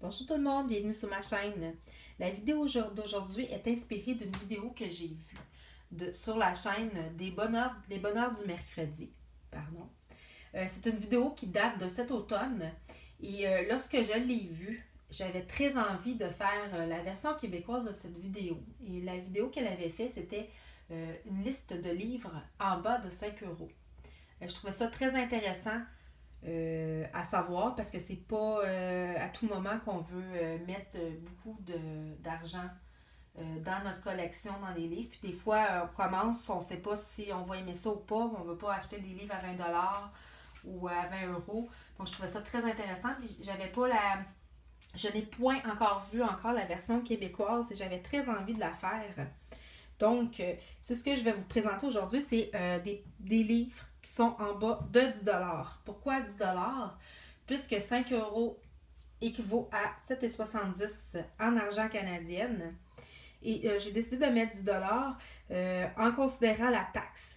Bonjour tout le monde, bienvenue sur ma chaîne. La vidéo d'aujourd'hui est inspirée d'une vidéo que j'ai vue sur la chaîne des bonheurs du mercredi. Pardon. C'est une vidéo qui date de cet automne et lorsque je l'ai vue, j'avais très envie de faire la version québécoise de cette vidéo. Et la vidéo qu'elle avait fait, c'était une liste de livres en bas de 5 euros. Je trouvais ça très intéressant à savoir parce que c'est pas à tout moment qu'on veut mettre beaucoup d'argent dans notre collection, dans les livres. Puis des fois, on commence, on ne sait pas si on va aimer ça ou pas, on ne veut pas acheter des livres à 20$ ou à 20 euros. Donc, je trouvais ça très intéressant. Puis, j'avais pas la. Je n'ai point vu encore la version québécoise et j'avais très envie de la faire. Donc, c'est ce que je vais vous présenter aujourd'hui, c'est des livres qui sont en bas de 10$. Pourquoi 10$? Puisque 5 euros équivaut à 7,70 en argent canadienne. Et j'ai décidé de mettre 10$ en considérant la taxe.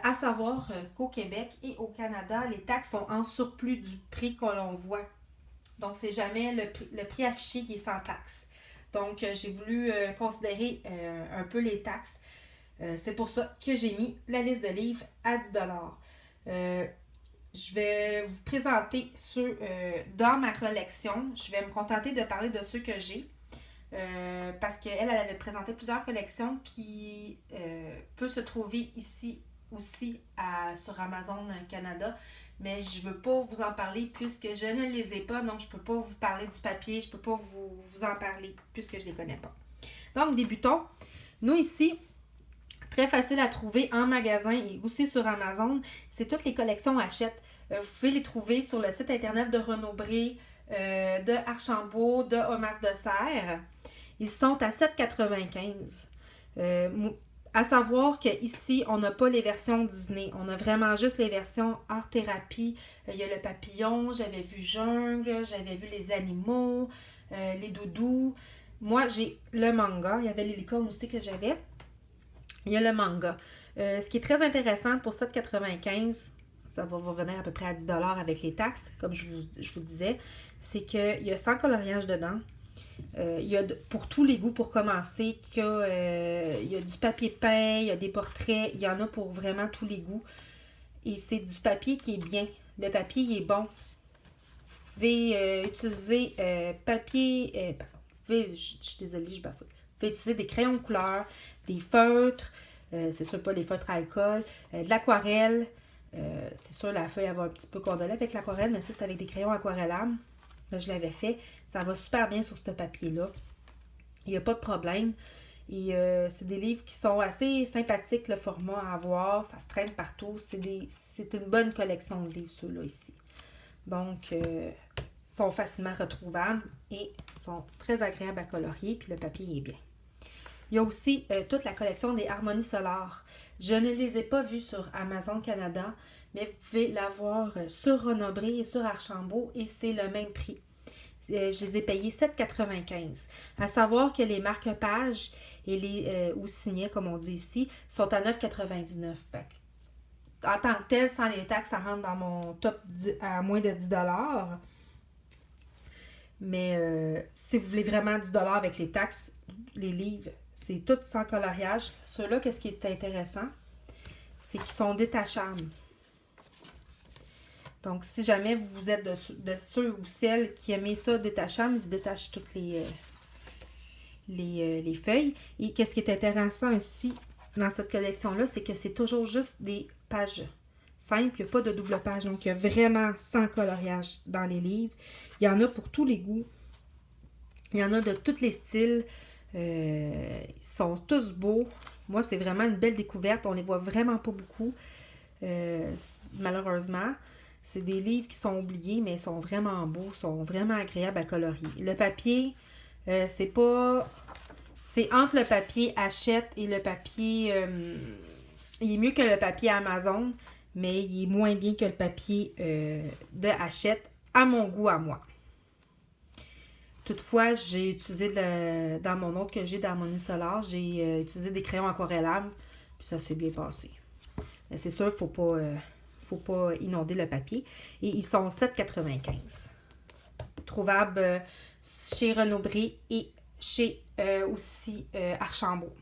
À savoir qu'au Québec et au Canada, les taxes sont en surplus du prix que l'on voit. Donc, c'est jamais le prix affiché qui est sans taxe. Donc, j'ai voulu considérer un peu les taxes. C'est pour ça que j'ai mis la liste de livres à 10$. Je vais vous présenter ceux dans ma collection. Je vais me contenter de parler de ceux que j'ai. Parce qu'elle avait présenté plusieurs collections qui peuvent se trouver ici aussi sur Amazon Canada. Mais je ne veux pas vous en parler puisque je ne les ai pas. Donc, je ne peux pas vous parler du papier. Je ne peux pas vous en parler puisque je ne les connais pas. Donc, débutons. Nous, ici, très facile à trouver en magasin et aussi sur Amazon. C'est toutes les collections Hachette. Vous pouvez les trouver sur le site internet de Renaud-Bré, de Archambault, de Omar de Serre. Ils sont à 7,95. À savoir qu'ici, on n'a pas les versions Disney. On a vraiment juste les versions art thérapie. Il y a le papillon, j'avais vu jungle, j'avais vu les animaux, les doudous. Moi, j'ai le manga. Il y avait les licornes aussi que j'avais. Il y a le manga. Ce qui est très intéressant pour 7,95, ça va revenir à peu près à 10$ avec les taxes, comme je vous disais, c'est qu'il y a 100 coloriages dedans. Il y a pour tous les goûts pour commencer, il y a du papier peint, il y a des portraits, il y en a pour vraiment tous les goûts. Et c'est du papier qui est bien. Le papier il est bon. Vous pouvez utiliser papier. Je suis désolée, je bafoue. Vous pouvez utiliser des crayons de couleur, des feutres, c'est sûr pas les feutres à alcool, de l'aquarelle. C'est sûr la feuille elle va un petit peu coordonnée avec l'aquarelle, mais ça c'est avec des crayons aquarellables. Je l'avais fait. Ça va super bien sur ce papier-là. Il n'y a pas de problème. Et c'est des livres qui sont assez sympathiques, le format à avoir. Ça se traîne partout. C'est une bonne collection de livres, ceux-là, ici. Donc, sont facilement retrouvables et sont très agréables à colorier. Puis le papier est bien. Il y a aussi toute la collection des harmonies solaires. Je ne les ai pas vues sur Amazon Canada, mais vous pouvez l'avoir sur Renaud-Bré et sur Archambault et c'est le même prix. Je les ai payés 7,95. À savoir que les marque-pages et les ou signets, comme on dit ici, sont à 9,99. En tant que tel, sans les taxes, ça rentre dans mon top à moins de 10$. Mais si vous voulez vraiment 10$ avec les taxes, les livres, c'est tout sans coloriage. Ceux-là, qu'est-ce qui est intéressant? C'est qu'ils sont détachables. Donc, si jamais vous êtes de ceux ou celles qui aiment ça détachable, ils se détachent toutes les feuilles. Et qu'est-ce qui est intéressant ici, dans cette collection-là, c'est que c'est toujours juste des pages simples. Il n'y a pas de double page. Donc, il y a vraiment sans coloriage dans les livres. Il y en a pour tous les goûts. Il y en a de tous les styles. Ils sont tous beaux. Moi, c'est vraiment une belle découverte. On les voit vraiment pas beaucoup, malheureusement. C'est des livres qui sont oubliés, mais ils sont vraiment beaux, sont vraiment agréables à colorier. Le papier, c'est pas... C'est entre le papier Hachette et le papier... il est mieux que le papier Amazon, mais il est moins bien que le papier de Hachette, à mon goût, à moi. Toutefois, j'ai utilisé dans mon autre que j'ai d'harmonie solaire, j'ai utilisé des crayons aquarellables, puis ça s'est bien passé. Mais c'est sûr, il ne faut pas inonder le papier. Et ils sont 7,95. trouvable chez Renaud-Bré et chez aussi Archambault.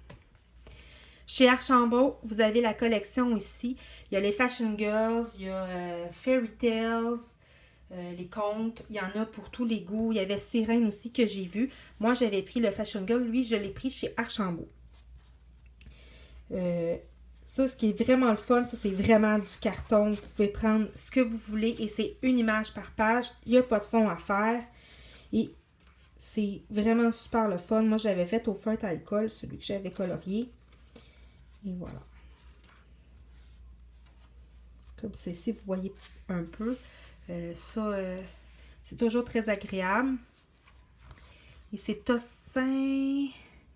Chez Archambault, vous avez la collection ici. Il y a les Fashion Girls, il y a Fairy Tales, les contes. Il y en a pour tous les goûts. Il y avait Sirène aussi que j'ai vu. Moi, j'avais pris le Fashion Girl. Lui, je l'ai pris chez Archambault. Ça, ce qui est vraiment le fun, ça, c'est vraiment du carton. Vous pouvez prendre ce que vous voulez et c'est une image par page. Il n'y a pas de fond à faire. Et c'est vraiment super le fun. Moi, je l'avais fait au feutre à alcool, celui que j'avais colorié. Et voilà. Comme ceci, vous voyez un peu. C'est toujours très agréable. Et c'est Tossin.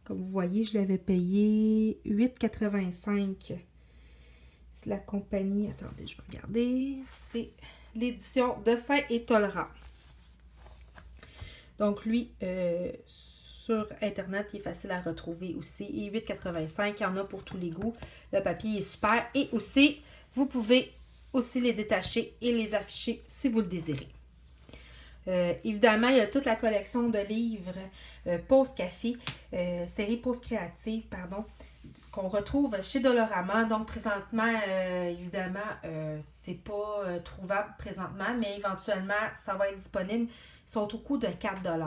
Comme vous voyez, je l'avais payé 8,85. C'est la compagnie. Attendez, je vais regarder. C'est l'édition Dessin et Tolérant. Donc, lui, sur Internet, il est facile à retrouver aussi. Et 8,85, il y en a pour tous les goûts. Le papier est super. Et aussi, vous pouvez aussi les détacher et les afficher si vous le désirez. Évidemment, il y a toute la collection de livres Pause Café, série Pause Créative, pardon, qu'on retrouve chez Dollarama. Donc, présentement, évidemment, c'est pas trouvable présentement, mais éventuellement, ça va être disponible. Ils sont au coût de 4 $.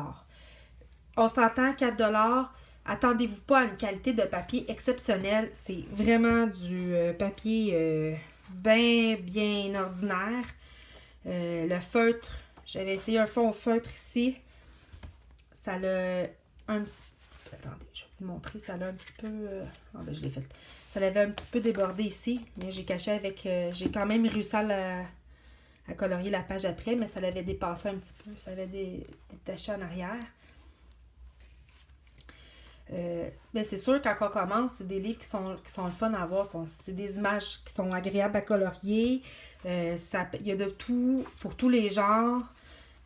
On s'entend, 4 $. Attendez-vous pas à une qualité de papier exceptionnelle. C'est vraiment du papier bien ordinaire. Le feutre, j'avais essayé un fond au feutre ici. Ça l'a un petit... Attendez, je vais vous montrer. Ça l'a un petit peu... je l'ai fait. Ça l'avait un petit peu débordé ici. Mais j'ai caché avec... j'ai quand même réussi à colorier la page après. Mais ça l'avait dépassé un petit peu. Ça avait détaché en arrière. Mais c'est sûr, quand on commence, c'est des livres qui sont le fun à voir. C'est des images qui sont agréables à colorier. Il y a de tout pour tous les genres.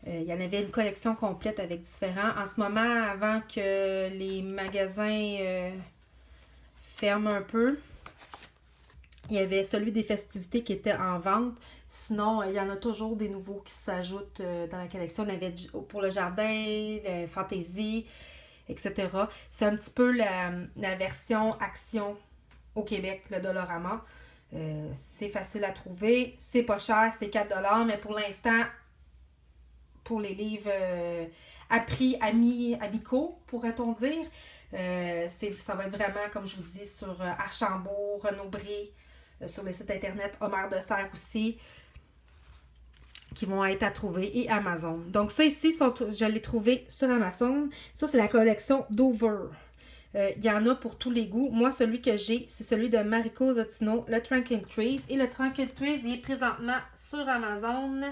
Il y en avait une collection complète avec différents. En ce moment, avant que les magasins ferment un peu, il y avait celui des festivités qui était en vente. Sinon, il y en a toujours des nouveaux qui s'ajoutent dans la collection. On avait pour le jardin, la fantaisie, etc. C'est un petit peu la version action au Québec, le Dollarama. C'est facile à trouver. C'est pas cher, c'est 4 $. Mais pour l'instant, pour les livres à prix amicaux, pourrait-on dire, ça va être vraiment, comme je vous dis, sur Archambault, Renaud-Bré, sur le site internet Omer de Serre aussi, qui vont être à trouver, et Amazon. Donc ça ici, je l'ai trouvé sur Amazon. Ça, c'est la collection Dover. Il y en a pour tous les goûts. Moi, celui que j'ai, c'est celui de Mariko Zottino, le Tranquil Trees. Et le Tranquil Trees, il est présentement sur Amazon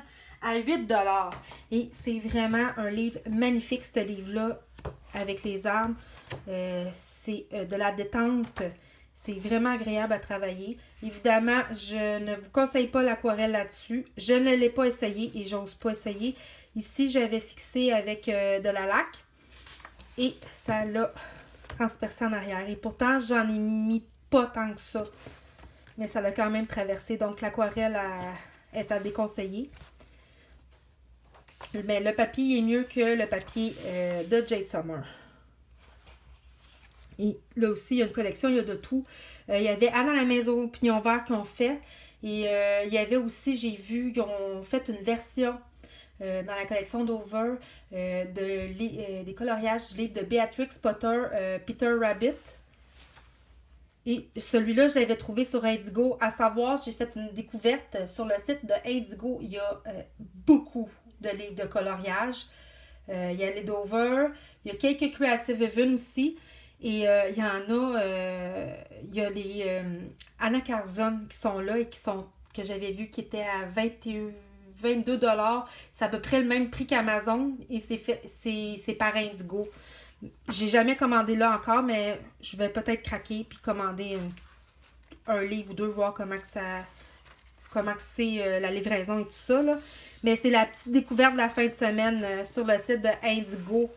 à 8 $. Et c'est vraiment un livre magnifique, ce livre-là, avec les arbres. C'est de la détente. C'est vraiment agréable à travailler. Évidemment, je ne vous conseille pas l'aquarelle là-dessus. Je ne l'ai pas essayé et j'ose pas essayer. Ici, j'avais fixé avec de la laque et ça l'a transpercé en arrière. Et pourtant, j'en ai mis pas tant que ça. Mais ça l'a quand même traversé. Donc, l'aquarelle est à déconseiller. Mais le papier est mieux que le papier de Jade Summer. Et là aussi, il y a une collection, il y a de tout. Il y avait Anne à la maison, Pignon Vert qui ont fait. Et il y avait aussi, j'ai vu, ils ont fait une version dans la collection Dover des coloriages du livre de Beatrix Potter, Peter Rabbit. Et celui-là, je l'avais trouvé sur Indigo. À savoir, j'ai fait une découverte sur le site de Indigo. Il y a beaucoup de livres de coloriage. Il y a les Dover. Il y a quelques Creative Even aussi. Et il y en a, il y a les Anna Carzon qui sont là et que j'avais vu qui étaient à 22 $. C'est à peu près le même prix qu'Amazon et c'est par Indigo. J'ai jamais commandé là encore, mais je vais peut-être craquer puis commander un livre ou deux, voir comment que c'est la livraison et tout ça, là. Mais c'est la petite découverte de la fin de semaine sur le site de Indigo.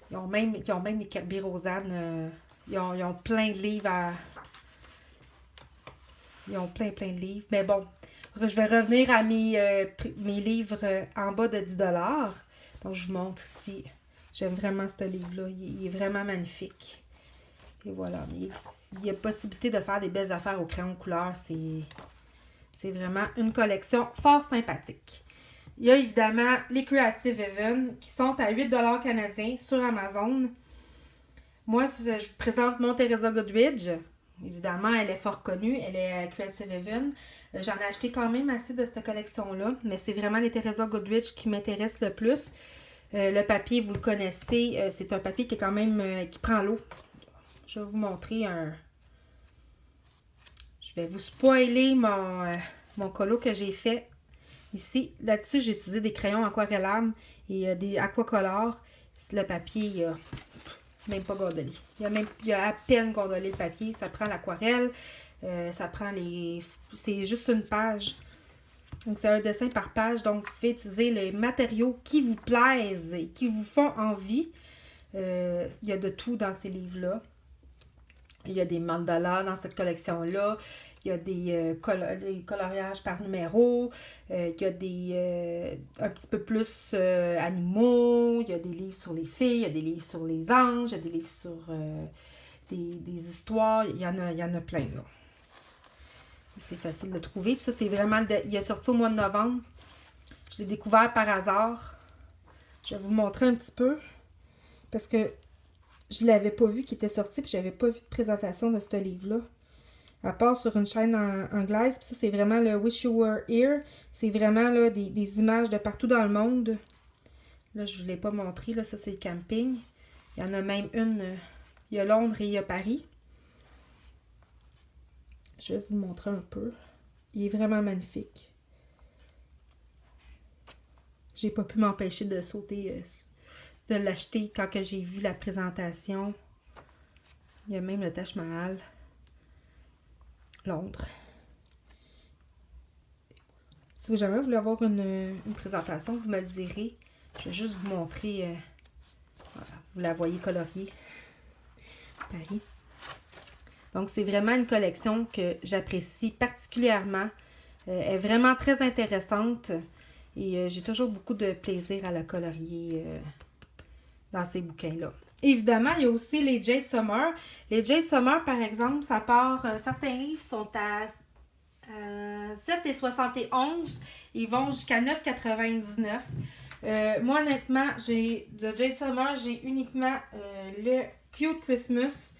Ils ont même les Kirby Rosanne. Ils ont plein de livres Ils ont plein de livres. Mais bon, je vais revenir à mes livres en bas de 10 $. Donc, je vous montre ici. J'aime vraiment ce livre-là. Il est vraiment magnifique. Et voilà. Il y a possibilité de faire des belles affaires au crayon couleur. C'est vraiment une collection fort sympathique. Il y a évidemment les Creative Haven qui sont à 8 $ canadiens sur Amazon. Moi, je vous présente mon Teresa Goodridge. Évidemment, elle est fort connue. Elle est à Creative Haven. J'en ai acheté quand même assez de cette collection-là. Mais c'est vraiment les Teresa Goodridge qui m'intéressent le plus. Le papier, vous le connaissez. C'est un papier qui est quand même qui prend l'eau. Je vais vous montrer un... Je vais vous spoiler mon colo que j'ai fait ici. Là-dessus, j'ai utilisé des crayons aquarellam et des aquacolors. Le papier, il a même pas gondolé. Il y a à peine gondolé le papier. Ça prend l'aquarelle. Ça prend les... C'est juste une page. Donc, c'est un dessin par page. Donc, vous pouvez utiliser les matériaux qui vous plaisent et qui vous font envie. Il y a de tout dans ces livres-là. Il y a des mandalas dans cette collection-là. Il y a des coloriages par numéro. Il y a des un petit peu plus animaux. Il y a des livres sur les filles. Il y a des livres sur les anges. Il y a des livres sur des histoires. Il y en a plein, là. C'est facile de trouver. Puis ça, c'est vraiment... Il est sorti au mois de novembre. Je l'ai découvert par hasard. Je vais vous montrer un petit peu. Parce que je ne l'avais pas vu qui était sorti. Puis je n'avais pas vu de présentation de ce livre-là. À part sur une chaîne anglaise. Puis ça, c'est vraiment le Wish You Were Here. C'est vraiment là, des images de partout dans le monde. Là, je ne vous l'ai pas montré. Là, ça, c'est le camping. Il y en a même une. Il y a Londres et il y a Paris. Je vais vous le montrer un peu. Il est vraiment magnifique. J'ai pas pu m'empêcher de sauter, de l'acheter quand j'ai vu la présentation. Il y a même le Taj Mahal. Londres. Si vous jamais voulu avoir une présentation, vous me le direz. Je vais juste vous montrer. Voilà, vous la voyez coloriée. Paris. Donc, c'est vraiment une collection que j'apprécie particulièrement. Elle est vraiment très intéressante et j'ai toujours beaucoup de plaisir à la colorier dans ces bouquins-là. Évidemment, il y a aussi les Jade Summer. Les Jade Summer, par exemple, ça part... certains livres sont à 7,71. Ils vont jusqu'à 9,99. Moi, honnêtement, de Jade Summer, j'ai uniquement le Cute Christmas.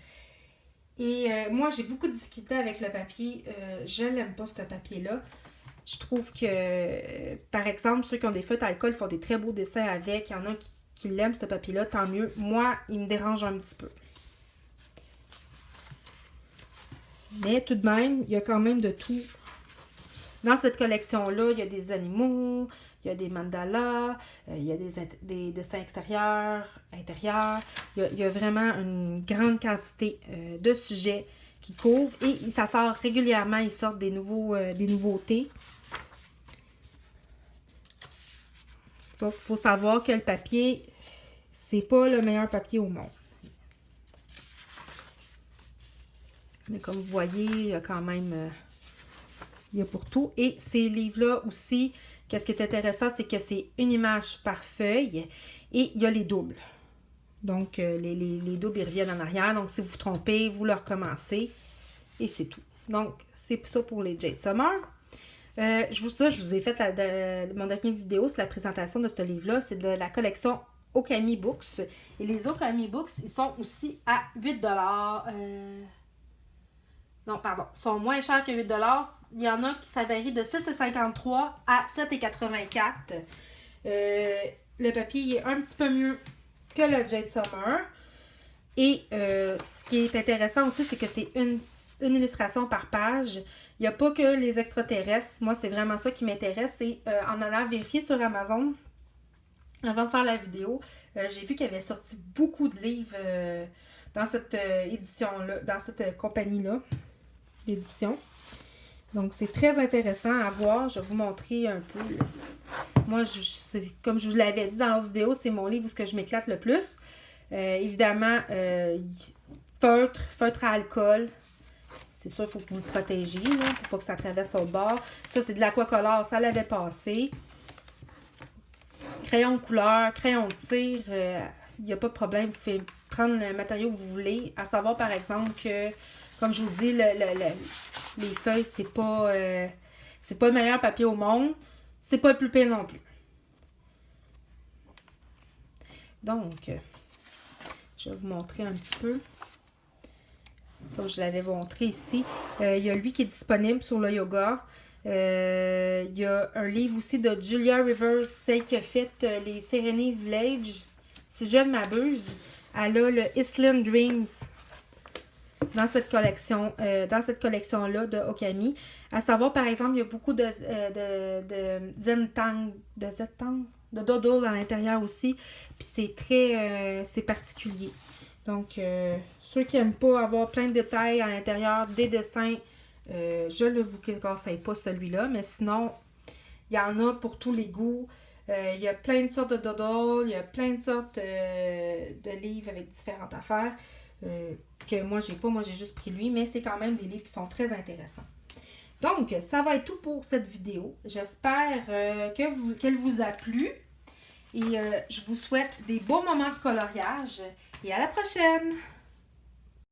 Et moi, j'ai beaucoup de difficultés avec le papier. Je n'aime pas ce papier-là. Je trouve que, par exemple, ceux qui ont des feutres à alcool font des très beaux dessins avec. Il y en a qui l'aiment, ce papier-là, tant mieux. Moi, il me dérange un petit peu. Mais tout de même, il y a quand même de tout. Dans cette collection-là, il y a des animaux, il y a des mandalas, il y a des dessins extérieurs, intérieurs. Il y a vraiment une grande quantité de sujets qui couvrent. Et ça sort régulièrement, ils sortent des nouveautés. Sauf qu'il faut savoir que le papier, c'est pas le meilleur papier au monde. Mais comme vous voyez, il y a quand même... il y a pour tout. Et ces livres-là aussi, qu'est-ce qui est intéressant, c'est que c'est une image par feuille et il y a les doubles. Donc, les doubles, ils reviennent en arrière. Donc, si vous vous trompez, vous le recommencez et c'est tout. Donc, c'est ça pour les Jade Summer. Je vous ai fait mon dernière vidéo, c'est la présentation de ce livre-là. C'est de la collection Okami Books. Et les Okami Books, ils sont aussi à 8 $. Non, pardon, sont moins chers que 8 $. Il y en a qui ça varie de 6,53 à 7,84. Le papier est un petit peu mieux que le Jade Summer. Et ce qui est intéressant aussi, c'est que c'est une illustration par page. Il n'y a pas que les extraterrestres. Moi, c'est vraiment ça qui m'intéresse. Et en allant vérifier sur Amazon, avant de faire la vidéo, j'ai vu qu'il y avait sorti beaucoup de livres dans cette édition-là, dans cette compagnie-là d'édition. Donc, c'est très intéressant à voir. Je vais vous montrer un peu. Moi, comme je vous l'avais dit dans la vidéo, c'est mon livre où je m'éclate le plus. Évidemment, feutre à alcool. C'est sûr, il faut que vous le protégiez, là, pour pas que ça traverse l'autre bord. Ça, c'est de l'aquacolor, ça l'avait passé. Crayon de couleur, crayon de cire, il n'y a pas de problème. Vous pouvez prendre le matériau que vous voulez. À savoir, par exemple, que, comme je vous dis, les feuilles, c'est pas le meilleur papier au monde. C'est pas le plus pire non plus. Donc, je vais vous montrer un petit peu. Comme je l'avais montré ici. Il y a lui qui est disponible sur le yoga. Il y a un livre aussi de Julia Rivers, celle qui a fait les Serene Village. Si je ne m'abuse, elle a le Island Dreams dans cette collection-là de Okami. À savoir, par exemple, il y a beaucoup de Zentang, de doodle à l'intérieur aussi. Puis c'est très c'est particulier. Donc, ceux qui n'aiment pas avoir plein de détails à l'intérieur des dessins, je ne vous conseille pas celui-là. Mais sinon, il y en a pour tous les goûts. Il y a plein de sortes de doodles, il y a plein de sortes de livres avec différentes affaires que moi, j'ai pas. Moi, j'ai juste pris lui. Mais c'est quand même des livres qui sont très intéressants. Donc, ça va être tout pour cette vidéo. J'espère qu'elle vous a plu. Et je vous souhaite des beaux moments de coloriage. Et à la prochaine!